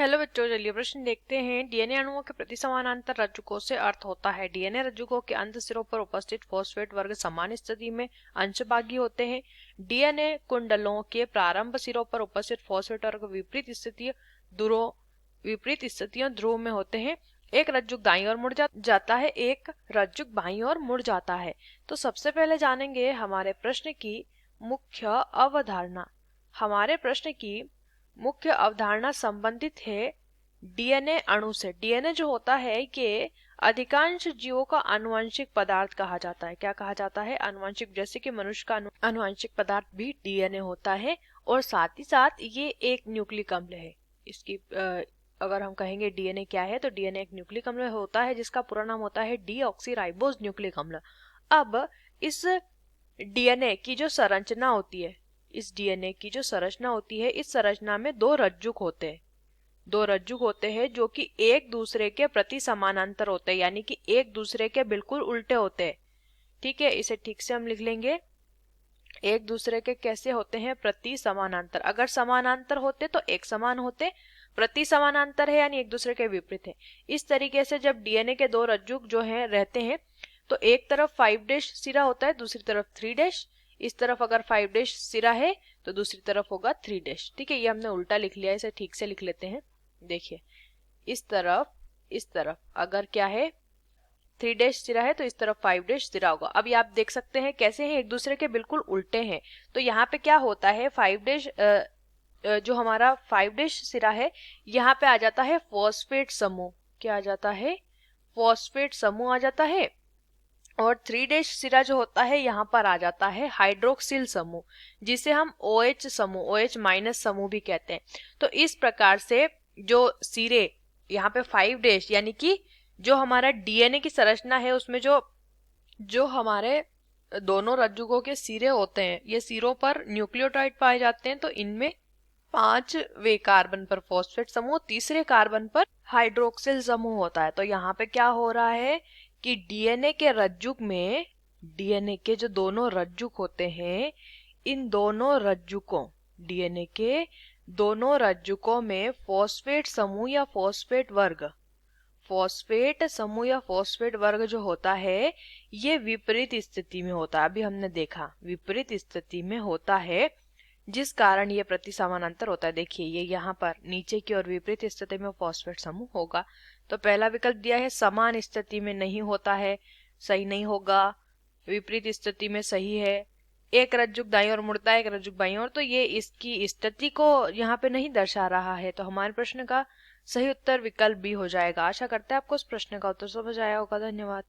Hello बच्चों, चलिए प्रश्न देखते हैं। डीएनए अणुओं के प्रति समानांतर रज्जुकों से अर्थ होता है डीएनए रज्जुकों के अंत सिरों पर उपस्थित फॉस्फेट वर्ग समान स्थिति में अंशभागी होते हैं। डीएनए कुंडलों के प्रारंभ सिरों पर उपस्थित फॉस्फेट वर्ग विपरीत स्थितियों ध्रुव में होते हैं। एक रज्जुक दाईं ओर मुड़ जाता है, एक रज्जुक बाईं ओर मुड़ जाता है। तो सबसे पहले जानेंगे हमारे प्रश्न की मुख्य अवधारणा। हमारे प्रश्न की मुख्य अवधारणा संबंधित है डीएनए अणु से। डीएनए जो होता है कि अधिकांश जीवों का आनुवंशिक पदार्थ कहा जाता है। क्या कहा जाता है? आनुवंशिक। जैसे कि मनुष्य का आनुवंशिक पदार्थ भी डीएनए होता है और साथ ही साथ ये एक न्यूक्लिक अम्ल है। इसकी अगर हम कहेंगे डीएनए क्या है, तो डीएनए एक न्यूक्लिक अम्ल होता है जिसका पूरा नाम होता है डीऑक्सीराइबोज न्यूक्लिक अम्ल। अब इस डीएनए की जो संरचना होती है, इस संरचना में दो रज्जुक होते हैं जो कि एक दूसरे के प्रति समानांतर होते हैं, यानी कि एक दूसरे के बिल्कुल उल्टे होते हैं। ठीक है, इसे ठीक से हम लिख लेंगे। एक दूसरे के कैसे होते हैं? प्रति समानांतर। अगर समानांतर होते तो एक समान होते, प्रति समानांतर है यानी एक दूसरे के विपरीत है। इस तरीके से जब डीएनए के दो रज्जुक जो हैं रहते हैं तो एक तरफ 5' सिरा होता है, दूसरी तरफ 3'। इस तरफ अगर 5' सिरा है तो दूसरी तरफ होगा 3'। ठीक है, ये हमने उल्टा लिख लिया, इसे ठीक से लिख लेते हैं। देखिए, इस तरफ अगर क्या है 3' सिरा है तो इस तरफ 5' सिरा होगा। अभी आप देख सकते हैं कैसे हैं, एक दूसरे के बिल्कुल उल्टे हैं। तो यहाँ पे क्या होता है, 5' जो हमारा 5' सिरा है यहाँ पे आ जाता है फॉस्फेट समूह। क्या आ जाता है? फॉस्फेट समूह आ जाता है। और 3' सिरा जो होता है यहाँ पर आ जाता है हाइड्रोक्सिल समूह, जिसे हम OH समूह, OH- समूह भी कहते हैं। तो इस प्रकार से जो सिरे यहाँ पे 5' यानी कि जो हमारा डीएनए की संरचना है उसमें जो हमारे दोनों रज्जुकों के सिरे होते हैं, ये सिरों पर न्यूक्लियोटाइड पाए जाते हैं। तो इनमें 5वें कार्बन पर फॉस्फेट समूह, तीसरे कार्बन पर हाइड्रोक्सिल समूह होता है। तो यहाँ पे क्या हो रहा है कि डीएनए के रज्जुक में, डीएनए के जो दोनों रज्जुक होते हैं, इन दोनों रज्जुकों, डीएनए के दोनों रज्जुकों में फॉस्फेट समूह या फॉस्फेट वर्ग जो होता है ये विपरीत स्थिति में होता है। अभी हमने देखा विपरीत स्थिति में होता है, जिस कारण ये प्रति समानांतर होता है। देखिए, ये यहाँ पर नीचे की ओर विपरीत स्थिति में फॉस्फेट समूह होगा। तो पहला विकल्प दिया है समान स्थिति में नहीं होता है, सही नहीं होगा। विपरीत स्थिति में सही है। एक रज्जुक दाईं ओर मुड़ता है, एक रज्जुक बाईं ओर, तो ये इसकी स्थिति को यहाँ पे नहीं दर्शा रहा है। तो हमारे प्रश्न का सही उत्तर विकल्प बी हो जाएगा। आशा करते हैं आपको इस प्रश्न का उत्तर समझ आया होगा। धन्यवाद।